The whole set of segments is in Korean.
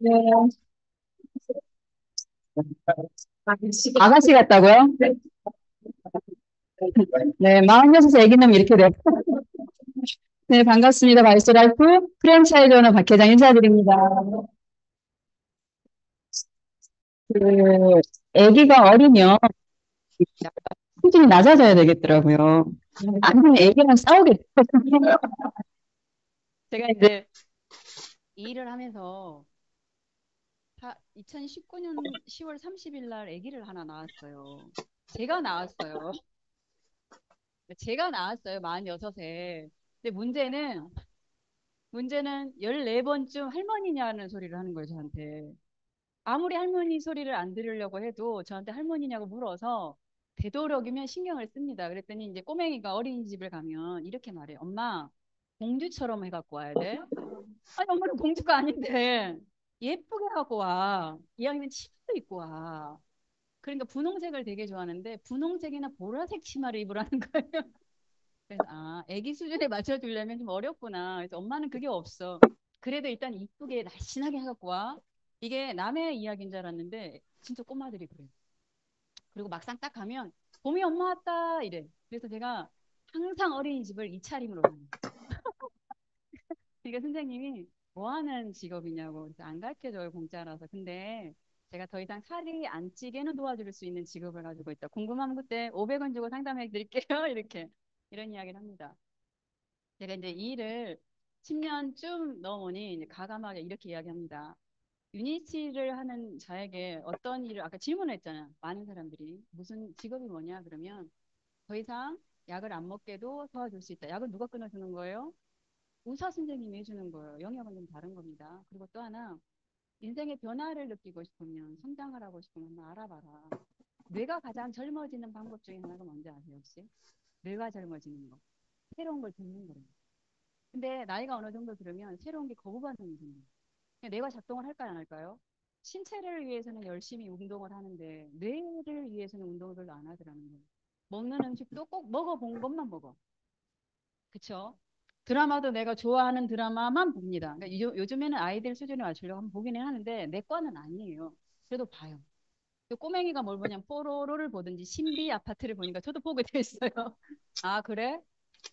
네. 아가씨 같다고요? 네, 46세 애기 놈 이렇게 돼요. 네, 반갑습니다. 바이스라이프 프랜차이즈 오너 박 회장 인사드립니다. 그, 애기가 어리면 수준이 낮아져야 되겠더라고요. 아니면 애기랑 싸우겠더라고요. 제가 이제 이 일을 하면서 2019년 10월 30일 날 아기를 하나 낳았어요. 제가 낳았어요. 제가 낳았어요. 46에. 근데 문제는 14번쯤 할머니냐는 소리를 하는 거예요, 저한테. 아무리 할머니 소리를 안 들으려고 해도 저한테 할머니냐고 물어서 되도록이면 신경을 씁니다. 그랬더니 이제 꼬맹이가 어린이집을 가면 이렇게 말해요. 엄마, 공주처럼 해갖고 와야 돼. 아니, 엄마는 공주가 아닌데 예쁘게 해갖고 와. 이왕이면 치마도 입고 와. 그러니까 분홍색을 되게 좋아하는데 분홍색이나 보라색 치마를 입으라는 거예요. 그래서 애기 수준에 맞춰주려면 좀 어렵구나. 그래서 엄마는 그게 없어. 그래도 일단 이쁘게 날씬하게 해갖고 와. 이게 남의 이야기인 줄 알았는데 진짜 꼬마들이 그래요. 그리고 막상 딱 가면 봄이 엄마 왔다 이래. 그래서 제가 항상 어린이집을 이 차림으로 다녀요. 그러니까 선생님이 뭐 하는 직업이냐고 그래서 안 가르쳐줘요 공짜라서. 근데 제가 더 이상 살이 안 찌게는 도와줄 수 있는 직업을 가지고 있다. 궁금하면 그때 500원 주고 상담해 드릴게요. 이렇게 이런 이야기를 합니다. 제가 이제 이 일을 10년쯤 넘으니 이제 가감하게 이렇게 이야기합니다. 유니치를 하는 자에게 어떤 일을 아까 질문을 했잖아요. 많은 사람들이 무슨 직업이 뭐냐 그러면 더 이상 약을 안 먹게도 도와줄 수 있다. 약을 누가 끊어주는 거예요? 의사 선생님이 해주는 거예요. 영역은 좀 다른 겁니다. 그리고 또 하나 인생의 변화를 느끼고 싶으면 성장을 하고 싶으면 한번 알아봐라. 뇌가 가장 젊어지는 방법 중에 하나가 뭔지 아세요 혹시? 뇌가 젊어지는 거. 새로운 걸 듣는 거예요. 근데 나이가 어느 정도 들으면 새로운 게 거부 반응이 생겨요. 뇌가 작동을 할까요, 안 할까요? 신체를 위해서는 열심히 운동을 하는데 뇌를 위해서는 운동을 별로 안 하더라는 거예요. 먹는 음식도 꼭 먹어본 것만 먹어. 그쵸? 드라마도 내가 좋아하는 드라마만 봅니다. 그러니까 요즘에는 아이들 수준에 맞추려고 한번 보기는 하는데 내 과는 아니에요. 그래도 봐요. 또 꼬맹이가 뭘 보냐면 뽀로로를 보든지 신비 아파트를 보니까 저도 보게 됐어요. 아, 그래?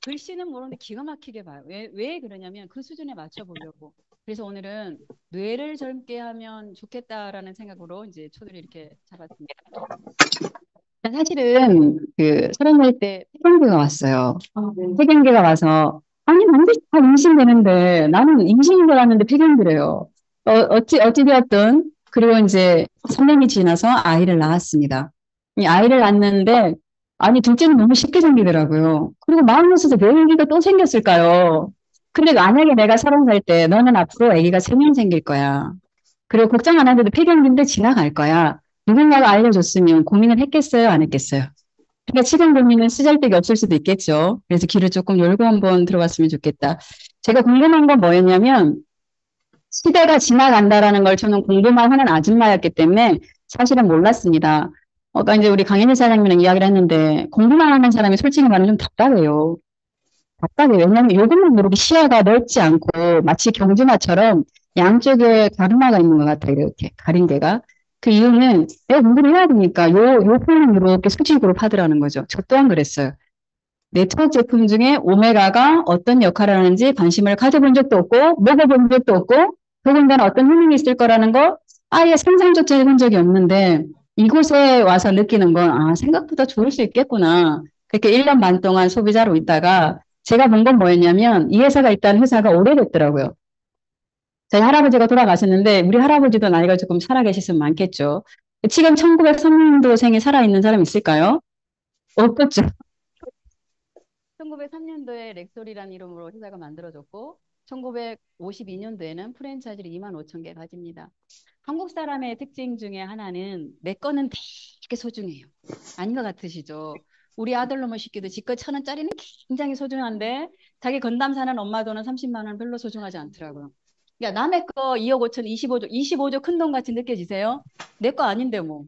글씨는 모르는데 기가 막히게 봐요. 왜 그러냐면 그 수준에 맞춰 보려고. 그래서 오늘은 뇌를 젊게 하면 좋겠다라는 생각으로 이제 초대를 이렇게 잡았습니다. 사실은 그 서른 살 때 폐경계가 왔어요. 폐경계가 와서 아니 남들 다 임신되는데 나는 임신인 줄 알았는데 폐경계래요. 어찌 되었든 그리고 이제 3년이 지나서 아이를 낳았습니다. 이 아이를 낳았는데 아니 둘째는 너무 쉽게 생기더라고요. 그리고 마흔여섯에 왜 아기가 또 생겼을까요? 근데 만약에 내가 30살 때 너는 앞으로 아기가 3명 생길 거야. 그리고 걱정 안 해도 폐경기인데 지나갈 거야. 누군가가 알려줬으면 고민을 했겠어요? 안 했겠어요? 그러니까 지금 고민은 쓰잘데기 없을 수도 있겠죠. 그래서 귀를 조금 열고 한번 들어봤으면 좋겠다. 제가 궁금한 건 뭐였냐면 시대가 지나간다라는 걸 저는 공부만 하는 아줌마였기 때문에 사실은 몰랐습니다. 아까 이제 우리 강현희 사장님이랑 이야기를 했는데 공부만 하는 사람이 솔직히 말하면 좀 답답해요. 답답해. 왜냐하면 이것만 모르고 시야가 넓지 않고 마치 경주마처럼 양쪽에 가르마가 있는 것 같아요. 이렇게 가린 데가. 그 이유는 내가 공부를 해야 되니까 요 표현을 이렇게 수직으로 파더라는 거죠. 저 또한 그랬어요. 네트워크 제품 중에 오메가가 어떤 역할을 하는지 관심을 가져본 적도 없고 먹어본 적도 없고 더군다나 어떤 효능이 있을 거라는 거 아예 상상조차 해본 적이 없는데 이곳에 와서 느끼는 건 생각보다 좋을 수 있겠구나. 그렇게 1년 반 동안 소비자로 있다가 제가 본 건 뭐였냐면 이 회사가 있다는 회사가 오래됐더라고요. 저희 할아버지가 돌아가셨는데 우리 할아버지도 나이가 조금 살아계셨으면 많겠죠. 지금 1903년도생이 살아있는 사람 있을까요? 없겠죠. 1903년도에 렉솔이라는 이름으로 회사가 만들어졌고 1952년도에는 프랜차이즈를 2만 5천 개 가집니다. 한국 사람의 특징 중에 하나는 내 거는 되게 소중해요. 아닌 것 같으시죠? 우리 아들 놈의 시기도 지껏 1,000원짜리는 굉장히 소중한데 자기 건담 사는 엄마 돈은 30만 원 별로 소중하지 않더라고요. 그러니까 남의 거 2억 5천 25조 큰 돈 같이 느껴지세요? 내 거 아닌데 뭐.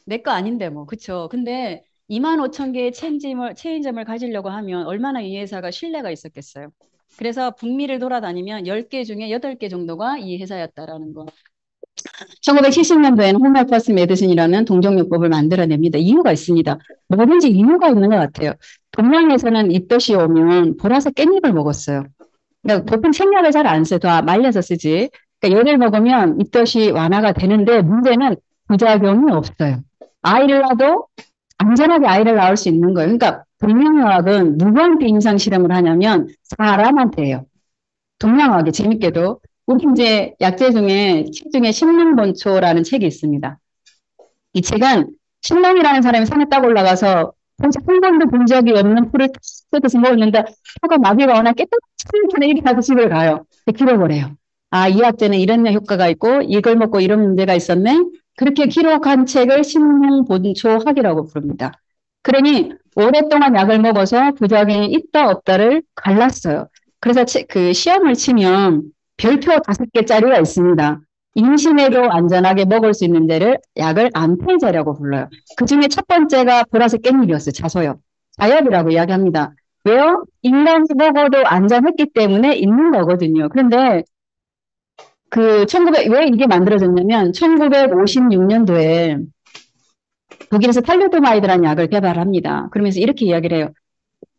내 거 아닌데 뭐. 그쵸? 근데 2만 5천 개의 체인점을 가지려고 하면 얼마나 이 회사가 신뢰가 있었겠어요. 그래서 북미를 돌아다니면 10개 중에 8개 정도가 이 회사였다라는 거. 1970년도에는 호메오퍼스 메디슨이라는 동종요법을 만들어냅니다. 이유가 있습니다. 뭐든지 이유가 있는 것 같아요. 동양에서는 입덧이 오면 보라색 깻잎을 먹었어요. 그러니까 보통 생약을 잘 안 써요. 다 말려서 쓰지. 그러니까 얘를 먹으면 입덧이 완화가 되는데 문제는 부작용이 없어요. 아이를 낳아도 안전하게 아이를 낳을 수 있는 거예요. 그러니까 동양의학은 누구한테 임상 실험을 하냐면 사람한테 해요. 동양의학이 재밌게도 우리 이제 약재 중에 책 중에 신명본초라는 책이 있습니다. 이 책은 신명이라는 사람이 산에 딱 올라가서 한 번도 본 적이 없는 풀을 뜯어서 먹었는데 혀가 마비가 오나 깨끗하게 이렇게 하고 집을 가요. 기록을 해요. 아, 이 약재는 이런 효과가 있고 이걸 먹고 이런 문제가 있었네. 그렇게 기록한 책을 신명본초학이라고 부릅니다. 그러니 오랫동안 약을 먹어서 부작용이 있다 없다를 갈랐어요. 그래서 그 시험을 치면 별표 5개짜리가 있습니다. 임신에도 안전하게 먹을 수 있는 데를 약을 안폐제라고 불러요. 그 중에 첫 번째가 보라색 깻잎이었어요. 자소엽. 자엽이라고 이야기합니다. 왜요? 인간이 먹어도 안전했기 때문에 있는 거거든요. 그런데 왜 이게 만들어졌냐면 1956년도에 독일에서 탈루도마이드라는 약을 개발합니다. 그러면서 이렇게 이야기를 해요.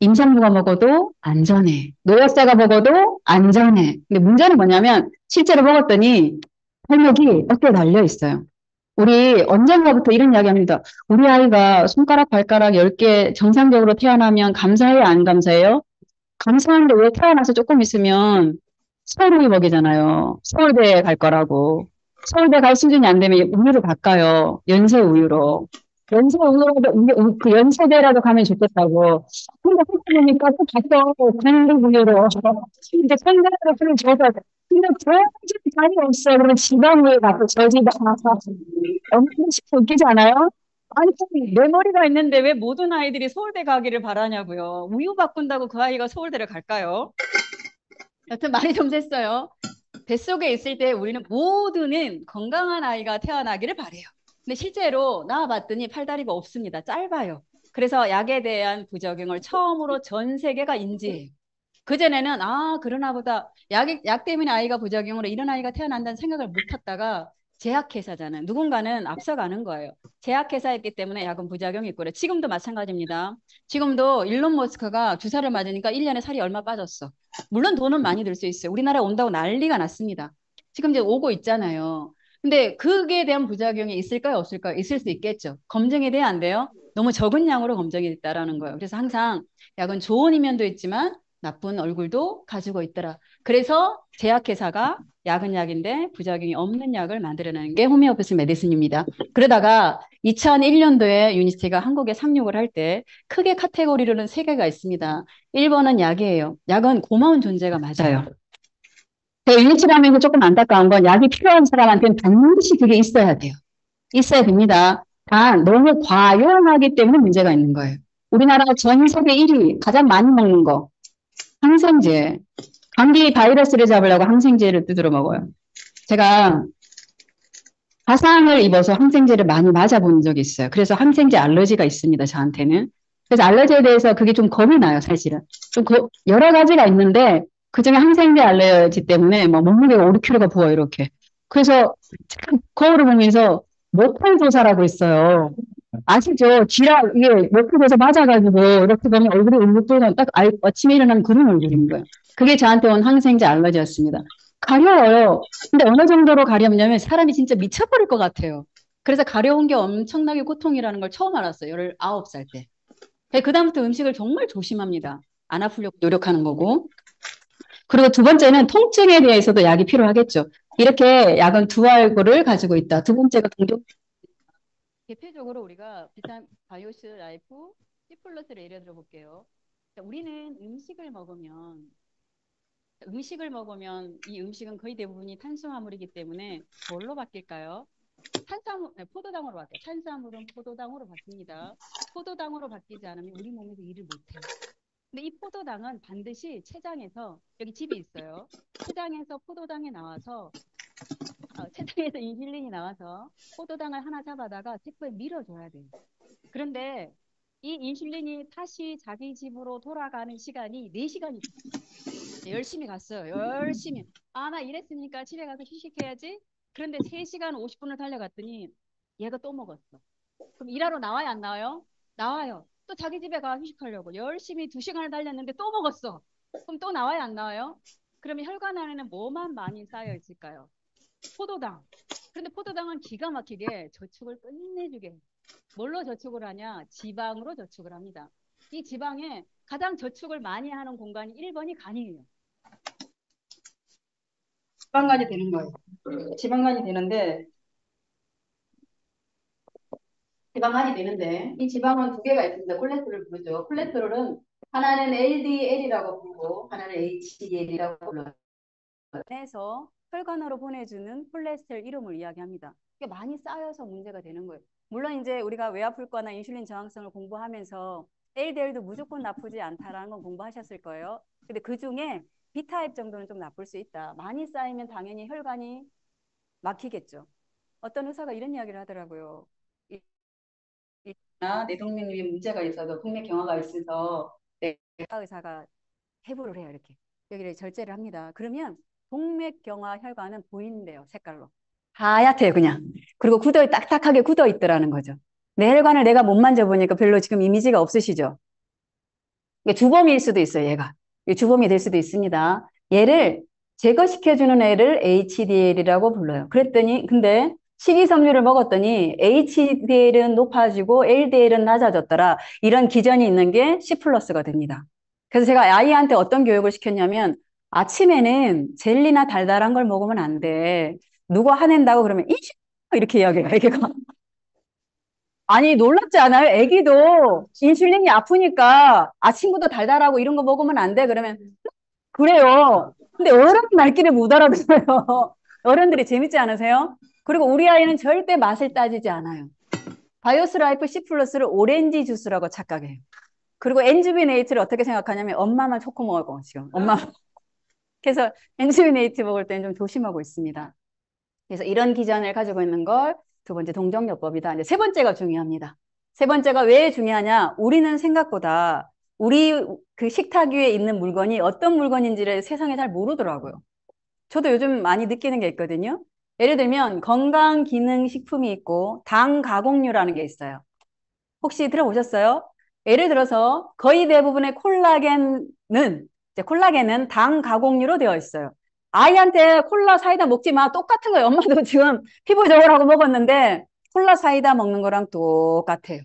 임산부가 먹어도 안전해. 노약자가 먹어도 안전해. 근데 문제는 뭐냐면 실제로 먹었더니 발목이 어깨에 달려 있어요. 우리 언젠가부터 이런 이야기 합니다. 우리 아이가 손가락, 발가락 10개 정상적으로 태어나면 감사해요, 안 감사해요? 감사한데 왜 태어나서 조금 있으면 서울이 먹이잖아요. 서울대에 갈 거라고. 서울대 갈 수준이 안 되면 우유를 바꿔요. 연세 우유로. 연세 우유라도, 그 연세대라도 가면 좋겠다고. 근데 생각해보니까 또 갔어. 강릉 우유로. 근데 생각으로 그럼 줘서. 근데 도저히 답이 없어. 그러면 지방 우유 갖고 저 집에 가서. 엄청 웃기지 않아요? 아니, 내 머리가 있는데 왜 모든 아이들이 서울대 가기를 바라냐고요. 우유 바꾼다고 그 아이가 서울대를 갈까요? 여튼 말이 좀 됐어요. 뱃속에 있을 때 우리는 모두는 건강한 아이가 태어나기를 바래요. 근데 실제로 낳아봤더니 팔다리가 없습니다. 짧아요. 그래서 약에 대한 부작용을 처음으로 전 세계가 인지해요. 그전에는 그러나 보다 약 때문에 아이가 부작용으로 이런 아이가 태어난다는 생각을 못 했다가 제약회사잖아요. 누군가는 앞서가는 거예요. 제약회사였기 때문에 약은 부작용이 있고 그래. 지금도 마찬가지입니다. 지금도 일론 머스크가 주사를 맞으니까 1년에 살이 얼마 빠졌어. 물론 돈은 많이 들 수 있어요. 우리나라에 온다고 난리가 났습니다. 지금 이제 오고 있잖아요. 근데 그에 대한 부작용이 있을까요? 없을까요? 있을 수 있겠죠. 검증이 돼야 안 돼요? 너무 적은 양으로 검증이 됐다라는 거예요. 그래서 항상 약은 좋은 이면도 있지만 나쁜 얼굴도 가지고 있더라. 그래서 제약회사가 약은 약인데 부작용이 없는 약을 만들어내는 게 호미오패스 메디슨입니다. 그러다가 2001년도에 유니스티가 한국에 상륙을 할 때 크게 카테고리로는 3개가 있습니다. 1번은 약이에요. 약은 고마운 존재가 맞아요. 유니치라면서 조금 안타까운 건 약이 필요한 사람한테는 반드시 그게 있어야 돼요. 있어야 됩니다. 단 너무 과용하기 때문에 문제가 있는 거예요. 우리나라 전 세계 1위 가장 많이 먹는 거 항생제. 감기 바이러스를 잡으려고 항생제를 두드려 먹어요. 제가 화상을 입어서 항생제를 많이 맞아본 적이 있어요. 그래서 항생제 알러지가 있습니다, 저한테는. 그래서 알러지에 대해서 그게 좀 겁이 나요, 사실은. 여러 가지가 있는데, 그중에 항생제 알러지 때문에 뭐 몸무게가 5, 6kg가 부어요, 이렇게. 그래서 거울을 보면서 모탈 조사라고 있어요. 아시죠? 이게 목표에서 맞아가지고, 이렇게 보면 얼굴이 울긋불긋 딱 아침에 일어나면 그런 얼굴인 거예요. 그게 저한테 온 항생제 알러지였습니다. 가려워요. 근데 어느 정도로 가렵냐면 사람이 진짜 미쳐버릴 것 같아요. 그래서 가려운 게 엄청나게 고통이라는 걸 처음 알았어요. 19살 때. 그다음부터 음식을 정말 조심합니다. 안 아프려고 노력하는 거고. 그리고 두 번째는 통증에 대해서도 약이 필요하겠죠. 이렇게 약은 두 알고를 가지고 있다. 두 번째가 동종. 대표적으로 우리가 비타민 바이오스 라이프 C 플러스를 예를 들어 볼게요. 우리는 음식을 먹으면 이 음식은 거의 대부분이 탄수화물이기 때문에 뭘로 바뀔까요? 포도당으로 바뀌어요. 탄수화물은 포도당으로 바뀝니다. 포도당으로 바뀌지 않으면 우리 몸에서 일을 못해요. 근데 이 포도당은 반드시 췌장에서 여기 칩이 있어요. 췌장에서 인슐린이 나와서 포도당을 하나 잡아다가 세포에 밀어줘야 돼요. 그런데 이 인슐린이 다시 자기 집으로 돌아가는 시간이 4시간이 열심히 갔어요. 열심히. 아, 나 이랬으니까 집에 가서 휴식해야지. 그런데 3시간 50분을 달려갔더니 얘가 또 먹었어. 그럼 일하러 나와요, 안 나와요? 나와요. 또 자기 집에 가 휴식하려고 열심히 2시간을 달렸는데 또 먹었어. 그럼 또 나와요, 안 나와요? 그러면 혈관 안에는 뭐만 많이 쌓여 있을까요? 포도당. 그런데 포도당은 기가 막히게 저축을 끝내주게 해요. 뭘로 저축을 하냐? 지방으로 저축을 합니다. 이 지방에 가장 저축을 많이 하는 공간이 1번이 간이에요. 지방간이 되는 거예요. 지방간이 되는데, 이 지방은 두 개가 있습니다. 콜레스테롤 부르죠. 콜레스테롤은 하나는 LDL이라고 부르고 하나는 HDL이라고 불러요. 그래서 혈관으로 보내주는 콜레스테롤 이름을 이야기합니다. 이게 많이 쌓여서 문제가 되는 거예요. 물론 이제 우리가 외화불과나 인슐린 저항성을 공부하면서 LDL도 무조건 나쁘지 않다라는 건 공부하셨을 거예요. 근데 그 중에 B타입 정도는 좀 나쁠 수 있다. 많이 쌓이면 당연히 혈관이 막히겠죠. 어떤 의사가 이런 이야기를 하더라고요. 뇌동맥류에 문제가 있어서 동맥경화가 있어서 의사가 해부를 해요. 이렇게 여기를 절제를 합니다. 그러면 동맥경화 혈관은 보인대요. 색깔로 하얗대요. 그냥. 그리고 딱딱하게 굳어 있더라는 거죠. 내 혈관을 내가 못 만져보니까 별로 지금 이미지가 없으시죠? 이게 주범일 수도 있어요. 얘가 주범이 될 수도 있습니다. 얘를 제거시켜주는 애를 HDL이라고 불러요. 그랬더니 근데 식이섬유를 먹었더니 HDL은 높아지고 LDL은 낮아졌더라. 이런 기전이 있는 게 C 플러스가 됩니다. 그래서 제가 아이한테 어떤 교육을 시켰냐면 아침에는 젤리나 달달한 걸 먹으면 안 돼. 누가 화낸다고 그러면 이렇게 이야기해요. 애기가. 아니, 놀랍지 않아요? 애기도 인슐린이 아프니까 아침부터 달달하고 이런 거 먹으면 안 돼. 그러면 그래요. 근데 어른은 말귀를 못 알아들어요. 어른들이 재밌지 않으세요? 그리고 우리 아이는 절대 맛을 따지지 않아요. 바이오스 라이프 C 플러스를 오렌지 주스라고 착각해요. 그리고 엔주비네이트를 어떻게 생각하냐면 엄마만 초코 먹고 지금 엄마. 그래서 엔주비네이트 먹을 때는 좀 조심하고 있습니다. 그래서 이런 기전을 가지고 있는 걸 두 번째 동정요법이다. 이제 세 번째가 중요합니다. 세 번째가 왜 중요하냐? 우리는 생각보다 우리 그 식탁 위에 있는 물건이 어떤 물건인지를 세상에 잘 모르더라고요. 저도 요즘 많이 느끼는 게 있거든요. 예를 들면 건강기능식품이 있고 당 가공류라는 게 있어요. 혹시 들어보셨어요? 예를 들어서 거의 대부분의 콜라겐은 당 가공류로 되어 있어요. 아이한테 콜라 사이다 먹지 마. 똑같은 거예요. 엄마도 지금 피부 좋으라고 먹었는데 콜라 사이다 먹는 거랑 똑같아요.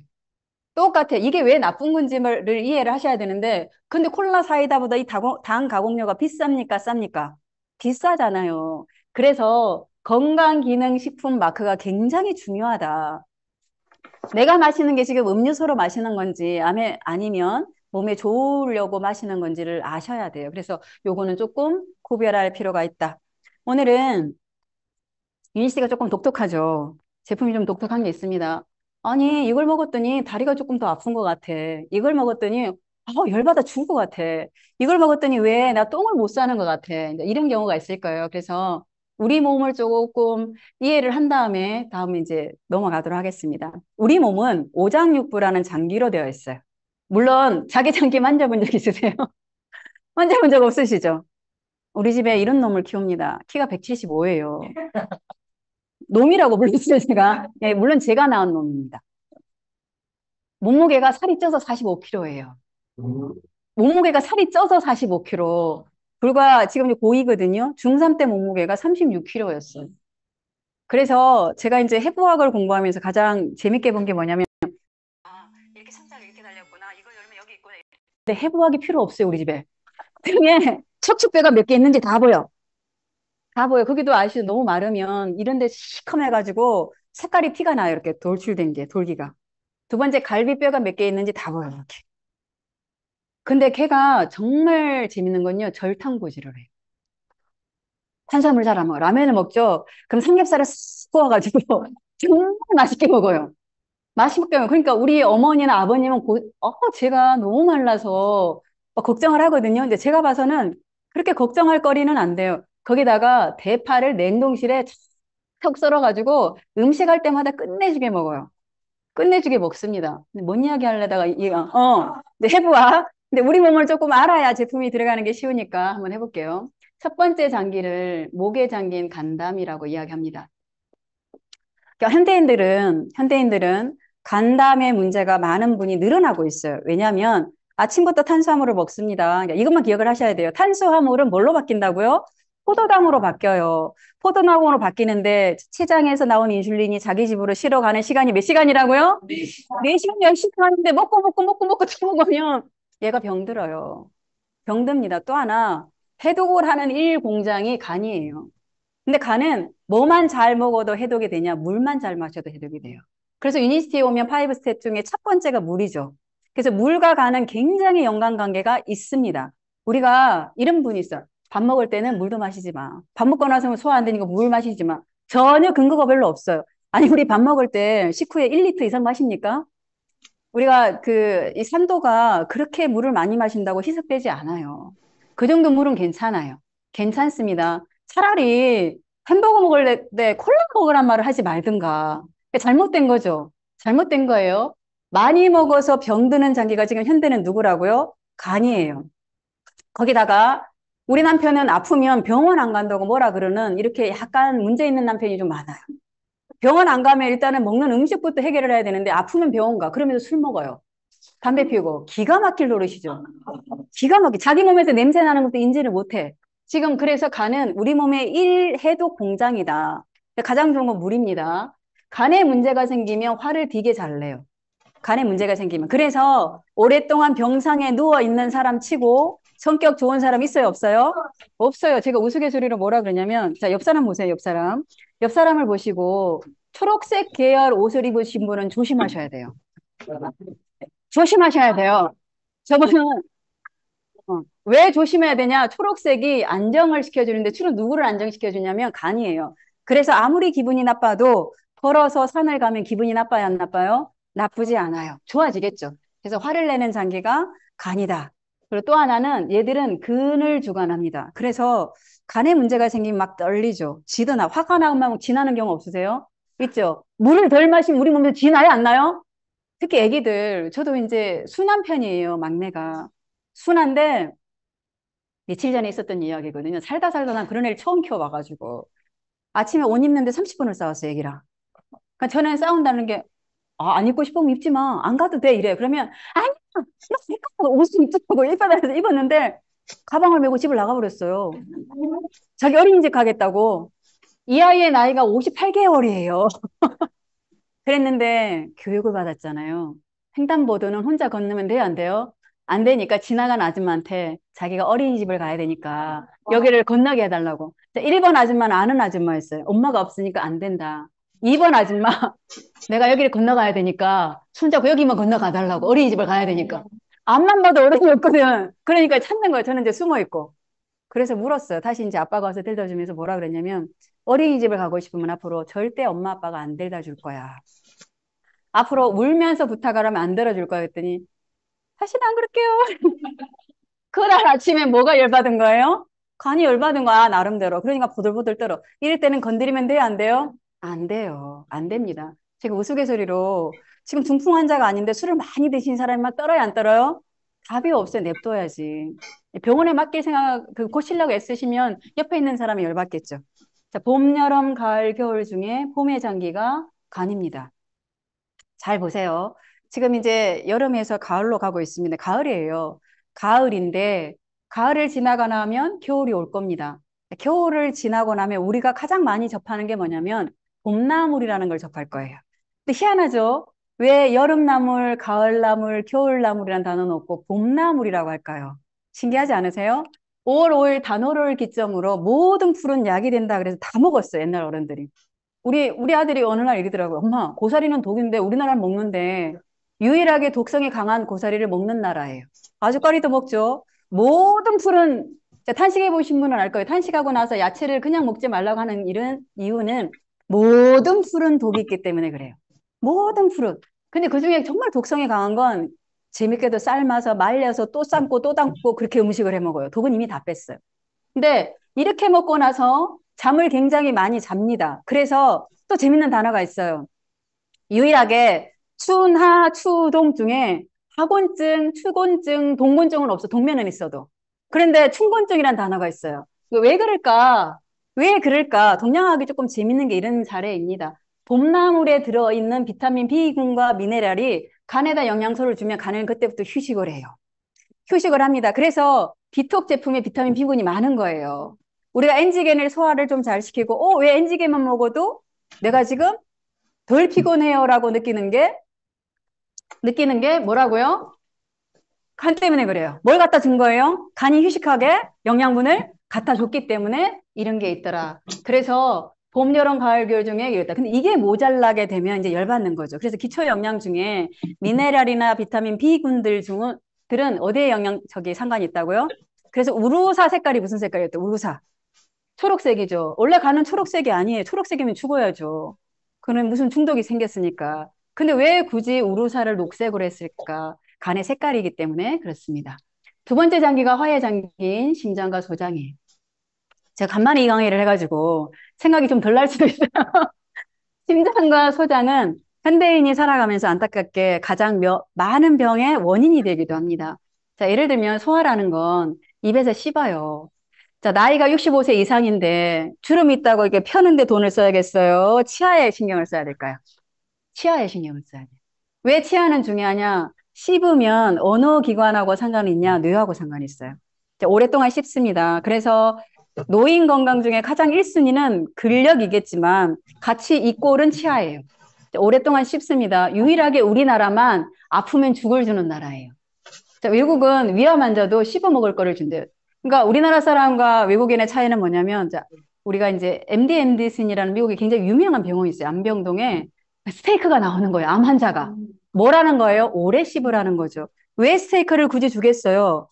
똑같아. 이게 왜 나쁜 건지를 이해를 하셔야 되는데 근데 콜라 사이다보다 이 당 가공류가 비쌉니까? 쌉니까? 비싸잖아요. 그래서 건강기능식품 마크가 굉장히 중요하다. 내가 마시는 게 지금 음료수로 마시는 건지 아니면 몸에 좋으려고 마시는 건지를 아셔야 돼요. 그래서 요거는 조금 구별할 필요가 있다. 오늘은 유인 씨가 조금 독특하죠. 제품이 좀 독특한 게 있습니다. 아니 이걸 먹었더니 다리가 조금 더 아픈 것 같아. 이걸 먹었더니 열받아 죽을 것 같아. 이걸 먹었더니 왜 나 똥을 못 싸는 것 같아. 이런 경우가 있을 거예요. 그래서 우리 몸을 조금 이해를 한 다음에 이제 넘어가도록 하겠습니다. 우리 몸은 오장육부라는 장기로 되어 있어요. 물론 자기 장기 만져본 적 있으세요? 만져본 적 없으시죠? 우리 집에 이런 놈을 키웁니다. 키가 175예요. 놈이라고 불렀어요, 제가. 예, 물론 제가 낳은 놈입니다. 몸무게가 살이 쪄서 45kg예요. 몸무게가 살이 쪄서 45kg. 불과 지금 고2거든요. 중3 때 몸무게가 36kg였어요. 그래서 제가 이제 해부학을 공부하면서 가장 재밌게 본 게 뭐냐면 이렇게 천장이 이렇게 달렸구나. 이걸 열면 여기 있구나. 근데 해부학이 필요 없어요, 우리 집에. 등에 척추뼈가 몇 개 있는지 다 보여. 다 보여. 거기도 아시죠? 너무 마르면 이런 데 시커매가지고 색깔이 피가 나요. 이렇게 돌출된 게, 돌기가. 두 번째 갈비뼈가 몇 개 있는지 다 보여요. 이렇게. 근데 걔가 정말 재밌는 건요. 절탕고지를 해요. 탄수화물 잘 안 먹어. 라면을 먹죠. 그럼 삼겹살을 쓱 구워가지고 정말 맛있게 먹어요. 맛있게 먹어요. 그러니까 우리 어머니나 아버님은 제가 너무 말라서 막 걱정을 하거든요. 근데 제가 봐서는 그렇게 걱정할 거리는 안 돼요. 거기다가 대파를 냉동실에 척 썰어가지고 음식할 때마다 끝내주게 먹어요. 끝내주게 먹습니다. 뭔 이야기 하려다가, 근데 해부학. 근데 우리 몸을 조금 알아야 제품이 들어가는 게 쉬우니까 한번 해볼게요. 첫 번째 장기를 목에 잠긴 간담이라고 이야기합니다. 그러니까 현대인들은 간담의 문제가 많은 분이 늘어나고 있어요. 왜냐하면 아침부터 탄수화물을 먹습니다. 그러니까 이것만 기억을 하셔야 돼요. 탄수화물은 뭘로 바뀐다고요? 포도당으로 바뀌어요. 포도당으로 바뀌는데 췌장에서 나온 인슐린이 자기 집으로 실어가는 시간이 몇 시간이라고요? 4시간, 10시간 하는데 먹고 또 먹으면 얘가 병들어요. 병듭니다. 또 하나, 해독을 하는 일 공장이 간이에요. 근데 간은 뭐만 잘 먹어도 해독이 되냐? 물만 잘 마셔도 해독이 돼요. 그래서 유니스티에 오면 파이브 스텝 중에 첫 번째가 물이죠. 그래서 물과 간은 굉장히 연관관계가 있습니다. 우리가 이런 분이 있어. 밥 먹을 때는 물도 마시지 마. 밥 먹고 나서 소화 안 되니까 물 마시지 마. 전혀 근거가 별로 없어요. 아니, 우리 밥 먹을 때 식후에 1리터 이상 마십니까? 우리가 이 산도가 그렇게 물을 많이 마신다고 희석되지 않아요. 그 정도 물은 괜찮아요. 괜찮습니다. 차라리 햄버거 먹을 때 콜라 먹으란 말을 하지 말든가. 잘못된 거죠. 잘못된 거예요. 많이 먹어서 병드는 장기가 지금 현대는 누구라고요? 간이에요. 거기다가 우리 남편은 아프면 병원 안 간다고 뭐라 그러는 이렇게 약간 문제 있는 남편이 좀 많아요. 병원 안 가면 일단은 먹는 음식부터 해결을 해야 되는데 아프면 병원 가. 그러면서 술 먹어요. 담배 피우고 기가 막힐 노릇이죠. 기가 막히 자기 몸에서 냄새 나는 것도 인지를 못해. 지금 그래서 간은 우리 몸의 일해독 공장이다. 가장 좋은 건 물입니다. 간에 문제가 생기면 화를 되게 잘 내요. 간에 문제가 생기면. 그래서 오랫동안 병상에 누워 있는 사람 치고 성격 좋은 사람 있어요, 없어요? 없어요. 제가 우스갯소리로 뭐라 그러냐면, 자, 옆 사람 보세요, 옆 사람. 옆 사람을 보시고 초록색 계열 옷을 입으신 분은 조심하셔야 돼요. 조심하셔야 돼요. 저분은 왜 조심해야 되냐? 초록색이 안정을 시켜주는데 주로 누구를 안정시켜주냐면 간이에요. 그래서 아무리 기분이 나빠도 걸어서 산을 가면 기분이 나빠요, 안 나빠요? 나쁘지 않아요. 좋아지겠죠. 그래서 화를 내는 장기가 간이다. 그리고 또 하나는 얘들은 근을 주관합니다. 그래서 간에 문제가 생기면 막 떨리죠. 지드나 화가 나면 지나는 경우 없으세요? 있죠. 물을 덜 마시면 우리 몸에서 지나요, 안 나요? 특히 애기들, 저도 이제 순한 편이에요, 막내가. 순한데, 며칠 전에 있었던 이야기거든요. 살다 살다 난 그런 애를 처음 키워봐가지고. 아침에 옷 입는데 30분을 싸웠어요, 애기랑. 그러니까 저는 싸운다는 게, 안 입고 싶으면 입지 마. 안 가도 돼, 이래. 그러면, 아니야! 나 옷을 입자고 입바다에서 입었는데, 가방을 메고 집을 나가버렸어요. 자기 어린이집 가겠다고. 이 아이의 나이가 58개월이에요. 그랬는데 교육을 받았잖아요. 횡단보도는 혼자 건너면 돼요, 안 돼요? 안 되니까 지나간 아줌마한테 자기가 어린이집을 가야 되니까 여기를 건너게 해달라고. 1번 아줌마는 아는 아줌마였어요. 엄마가 없으니까 안 된다. 2번 아줌마, 내가 여기를 건너가야 되니까 손잡고 여기만 건너가 달라고. 어린이집을 가야 되니까. 앞만 봐도 어른이 없거든. 그러니까 찾는 거예요. 저는 이제 숨어 있고. 그래서 물었어요. 다시 이제 아빠가 와서 데려다 주면서 뭐라 그랬냐면 어린이집을 가고 싶으면 앞으로 절대 엄마 아빠가 안 데려다 줄 거야. 앞으로 울면서 부탁을 하면 안 들어줄 거야 했더니 다시는 안 그럴게요. 그날 아침에 뭐가 열받은 거예요? 간이 열받은 거야 나름대로. 그러니까 보들보들 떨어. 이럴 때는 건드리면 돼요 안 돼요? 안 돼요. 안 됩니다. 제가 우스갯소리로 지금 중풍 환자가 아닌데 술을 많이 드신 사람이 막 떨어요 안 떨어요? 답이 없어요. 냅둬야지. 병원에 맡길 생각 고치려고 애쓰시면 옆에 있는 사람이 열받겠죠. 자, 봄, 여름, 가을, 겨울 중에 봄의 장기가 간입니다. 잘 보세요. 지금 이제 여름에서 가을로 가고 있습니다. 가을이에요. 가을인데 가을을 지나고 나면 겨울이 올 겁니다. 겨울을 지나고 나면 우리가 가장 많이 접하는 게 뭐냐면 봄나물이라는 걸 접할 거예요. 근데 희한하죠? 왜 여름나물, 가을나물, 겨울나물이라는 단어는 없고 봄나물이라고 할까요? 신기하지 않으세요? 5월 5일 단오를 기점으로 모든 풀은 약이 된다 그래서 다 먹었어요. 옛날 어른들이. 우리 아들이 어느 날 이러더라고요. 엄마, 고사리는 독인데 우리나라는 먹는데 유일하게 독성이 강한 고사리를 먹는 나라예요. 아주까리도 먹죠. 모든 풀은 탄식해 보신 분은 알 거예요. 탄식하고 나서 야채를 그냥 먹지 말라고 하는 이유는 모든 풀은 독이 있기 때문에 그래요. 모든 풀은. 근데 그중에 정말 독성이 강한 건 재밌게도 삶아서 말려서 또 삶고 또 담고 그렇게 음식을 해 먹어요. 독은 이미 다 뺐어요. 근데 이렇게 먹고 나서 잠을 굉장히 많이 잡니다. 그래서 또 재밌는 단어가 있어요. 유일하게 추하, 추동 중에 하곤증, 추곤증, 동곤증은 없어. 동면은 있어도. 그런데 충곤증이란 단어가 있어요. 이거 왜 그럴까? 왜 그럴까? 동양학이 조금 재밌는 게 이런 사례입니다. 봄나물에 들어있는 비타민 B군과 미네랄이 간에다 영양소를 주면 간은 그때부터 휴식을 해요. 휴식을 합니다. 그래서 디톡 제품에 비타민 B군이 많은 거예요. 우리가 엔지겐을 소화를 좀 잘 시키고, 왜 엔지겐만 먹어도 내가 지금 덜 피곤해요라고 느끼는 게 뭐라고요? 간 때문에 그래요. 뭘 갖다 준 거예요? 간이 휴식하게 영양분을 갖다 줬기 때문에 이런 게 있더라. 그래서 봄, 여름, 가을, 겨울 중에 이랬다. 근데 이게 모자라게 되면 이제 열받는 거죠. 그래서 기초 영양 중에 미네랄이나 비타민 B군들 중은 들은 어디에 상관이 있다고요? 그래서 우루사 색깔이 무슨 색깔이었대? 우루사. 초록색이죠. 원래 간은 초록색이 아니에요. 초록색이면 죽어야죠. 그는 무슨 중독이 생겼으니까. 근데 왜 굳이 우루사를 녹색으로 했을까? 간의 색깔이기 때문에 그렇습니다. 두 번째 장기가 화해 장기인 심장과 소장이에요. 제가 간만에 이 강의를 해가지고 생각이 좀 덜 날 수도 있어요. 심장과 소장은 현대인이 살아가면서 안타깝게 가장 많은 병의 원인이 되기도 합니다. 자, 예를 들면 소화라는 건 입에서 씹어요. 자, 나이가 65세 이상인데 주름 있다고 이렇게 펴는데 돈을 써야겠어요? 치아에 신경을 써야 될까요? 치아에 신경을 써야 돼요. 왜 치아는 중요하냐? 씹으면 어느 기관하고 상관이 있냐? 뇌하고 상관이 있어요. 자, 오랫동안 씹습니다. 그래서 노인 건강 중에 가장 1순위는 근력이겠지만 같이 이 꼴은 치아예요. 자, 오랫동안 씹습니다. 유일하게 우리나라만 아프면 죽을 주는 나라예요. 자, 외국은 위암 환자도 씹어 먹을 거를 준대요. 그러니까 우리나라 사람과 외국인의 차이는 뭐냐면, 자, 우리가 이제 MD 앤디슨이라는 미국에 굉장히 유명한 병원이 있어요. 안병동에 스테이크가 나오는 거예요. 암 환자가. 뭐라는 거예요? 오래 씹으라는 거죠. 왜 스테이크를 굳이 주겠어요?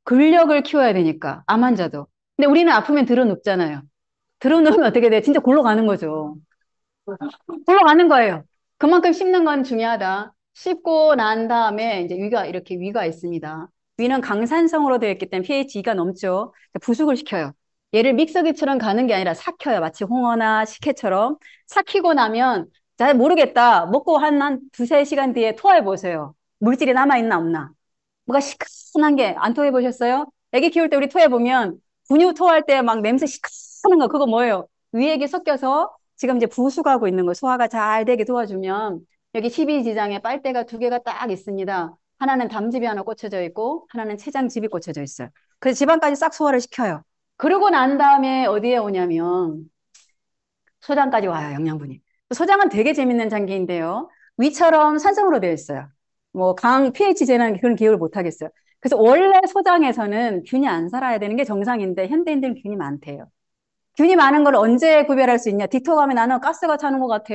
근력을 키워야 되니까. 암 환자도. 근데 우리는 아프면 들어눕잖아요. 들어놓으면 어떻게 돼요? 진짜 골로 가는 거죠. 골로 가는 거예요. 그만큼 씹는 건 중요하다. 씹고 난 다음에 이제 위가 있습니다. 위는 강산성으로 되어 있기 때문에 pH가 넘죠. 부숙을 시켜요. 얘를 믹서기처럼 가는 게 아니라 삭혀요. 마치 홍어나 식혜처럼. 삭히고 나면 잘 모르겠다. 먹고 한 두세 시간 뒤에 토해 보세요. 물질이 남아있나 없나. 뭐가 시큰한 게 안 토해 보셨어요? 애기 키울 때 우리 토해 보면 분유 토할 때 막 냄새 시큰한 거 그거 뭐예요? 위액이 섞여서 지금 이제 부수가고 있는 거 소화가 잘 되게 도와주면 여기 12지장에 빨대가 두 개가 딱 있습니다. 하나는 담즙이 하나 꽂혀져 있고 하나는 췌장즙이 꽂혀져 있어요. 그래서 지방까지 싹 소화를 시켜요. 그러고 난 다음에 어디에 오냐면 소장까지 와요, 영양분이. 소장은 되게 재밌는 장기인데요. 위처럼 산성으로 되어 있어요. 뭐 pH 제는 그런 기억을 못 하겠어요. 그래서 원래 소장에서는 균이 안 살아야 되는 게 정상인데 현대인들은 균이 많대요. 균이 많은 걸 언제 구별할 수 있냐? 디톡 하면 나는 가스가 차는 것 같아.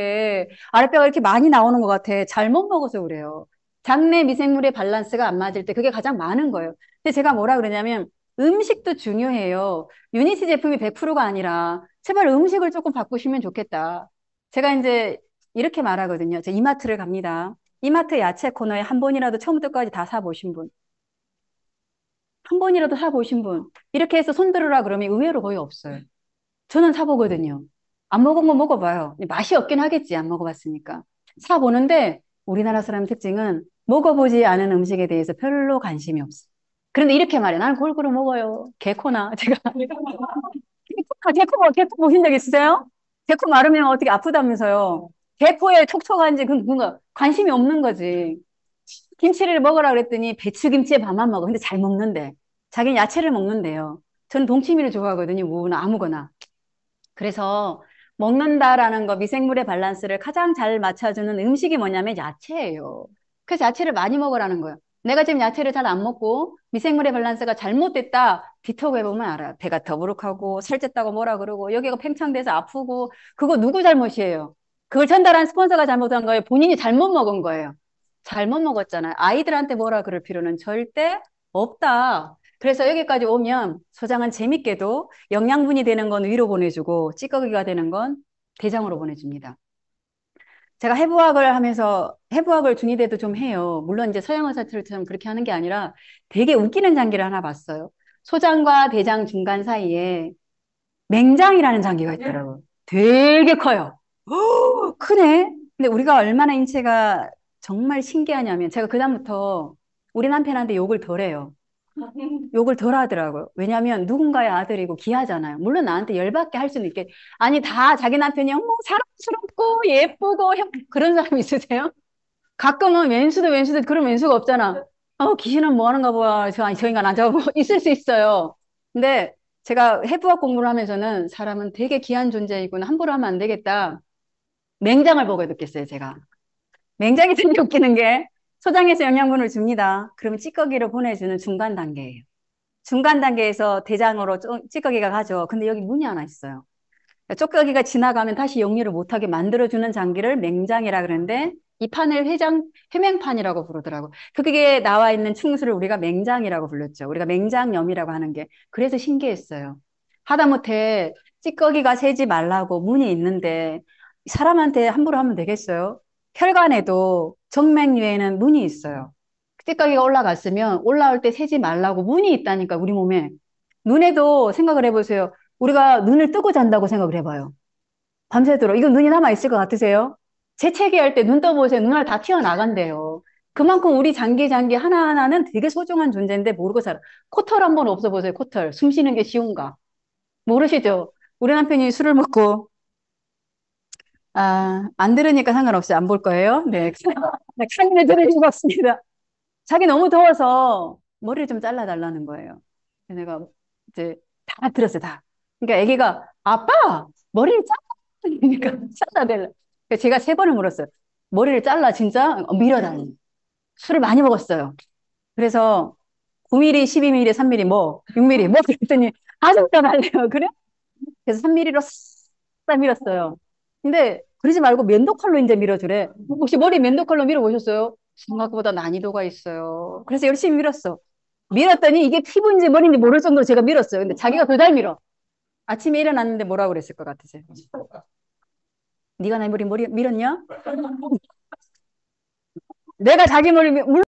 아랫배가 이렇게 많이 나오는 것 같아. 잘못 먹어서 그래요. 장내 미생물의 밸런스가 안 맞을 때 그게 가장 많은 거예요. 근데 제가 뭐라 그러냐면 음식도 중요해요. 유니티 제품이 100%가 아니라 제발 음식을 조금 바꾸시면 좋겠다. 제가 이제 이렇게 말하거든요. 저 이마트를 갑니다. 이마트 야채 코너에 한 번이라도 처음부터 까지 다 사보신 분. 한 번이라도 사보신 분. 이렇게 해서 손들으라 그러면 의외로 거의 없어요. 저는 사보거든요. 안 먹은 거 먹어봐요. 맛이 없긴 하겠지, 안 먹어봤으니까. 사보는데 우리나라 사람 특징은 먹어보지 않은 음식에 대해서 별로 관심이 없어. 그런데 이렇게 말해. 나는 골고루 먹어요. 개코나 제가 개코 보신 적 있으세요? 개코 마르면 어떻게 아프다면서요. 개코에 촉촉한지 그거 관심이 없는 거지. 김치를 먹으라 그랬더니 배추김치에 밥만 먹어. 근데 잘 먹는데. 자기는 야채를 먹는데요. 저는 동치미를 좋아하거든요. 무나 아무거나. 그래서 먹는다라는 거, 미생물의 밸런스를 가장 잘 맞춰주는 음식이 뭐냐면 야채예요. 그래서 야채를 많이 먹으라는 거예요. 내가 지금 야채를 잘 안 먹고 미생물의 밸런스가 잘못됐다. 뒤터고 해보면 알아요. 배가 더부룩하고 살쪘다고 뭐라 그러고 여기가 팽창돼서 아프고 그거 누구 잘못이에요? 그걸 전달한 스폰서가 잘못한 거예요. 본인이 잘못 먹은 거예요. 잘못 먹었잖아요. 아이들한테 뭐라 그럴 필요는 절대 없다. 그래서 여기까지 오면 소장은 재밌게도 영양분이 되는 건 위로 보내주고 찌꺼기가 되는 건 대장으로 보내줍니다. 제가 해부학을 하면서 해부학을 중2 때도 좀 해요. 물론 이제 서양 의사들처럼 그렇게 하는 게 아니라 되게 웃기는 장기를 하나 봤어요. 소장과 대장 중간 사이에 맹장이라는 장기가 있더라고요. 되게 커요. 크네. 근데 우리가 얼마나 인체가 정말 신기하냐면 제가 그다음부터 우리 남편한테 욕을 덜 해요. 욕을 덜 하더라고요. 왜냐하면 누군가의 아들이고 귀하잖아요. 물론 나한테 열받게 할 수는 있겠. 아니 다 자기 남편이 어머 사랑스럽고 예쁘고 그런 사람 있으세요? 가끔은 왼수도 그런 왼수가 없잖아. 귀신은 뭐 하는가 보야. 저 인간 안 잡아보고 있을 수 있어요. 근데 제가 해부학 공부를 하면서는 사람은 되게 귀한 존재이구나. 함부로 하면 안 되겠다. 맹장을 보고 느꼈어요, 제가. 맹장이 되게 웃기는 게 소장에서 영양분을 줍니다. 그러면 찌꺼기를 보내주는 중간 단계예요. 중간 단계에서 대장으로 찌꺼기가 가죠. 근데 여기 문이 하나 있어요. 찌꺼기가 지나가면 다시 역류를 못하게 만들어주는 장기를 맹장이라 그러는데 이 판을 회맹판이라고 부르더라고. 그게 나와 있는 충수를 우리가 맹장이라고 불렀죠. 우리가 맹장염이라고 하는 게. 그래서 신기했어요. 하다못해 찌꺼기가 새지 말라고 문이 있는데 사람한테 함부로 하면 되겠어요? 혈관에도 정맥류에는 문이 있어요. 찌꺼기가 올라갔으면 올라올 때 새지 말라고 문이 있다니까 우리 몸에. 눈에도 생각을 해보세요. 우리가 눈을 뜨고 잔다고 생각을 해봐요. 밤새도록. 이거 눈이 남아있을 것 같으세요? 재채기할 때 눈 떠보세요. 눈알 다 튀어나간대요. 그만큼 우리 장기 하나하나는 되게 소중한 존재인데 모르고 살아. 코털 한번 없어보세요. 코털. 숨 쉬는 게 쉬운가? 모르시죠? 우리 남편이 술을 먹고, 안 들으니까 상관없어요. 안 볼 거예요. 네. 카니를 들을 수가 없습니다. 자기 너무 더워서 머리를 좀 잘라달라는 거예요. 내가 이제 다 들었어요, 다. 그러니까 애기가 아빠 머리를 잘라. 그러니까 잘라달라. 그러니까 제가 3번을 물었어요. 머리를 잘라 진짜 밀어달라. 술을 많이 먹었어요. 그래서 9mm, 12mm, 3mm 뭐 6mm 뭐 그랬더니 아주 잘할래요. 그래? 그래서 3mm로 싹 밀었어요. 근데 그러지 말고 면도칼로 이제 밀어주래. 혹시 머리 면도칼로 밀어보셨어요? 생각보다 난이도가 있어요. 그래서 열심히 밀었어. 밀었더니 이게 피부인지 머리인지 모를 정도로 제가 밀었어요. 근데 자기가 더 잘 밀어. 아침에 일어났는데 뭐라고 그랬을 것 같으세요? 네가 내 머리 밀었냐? 내가 자기 머리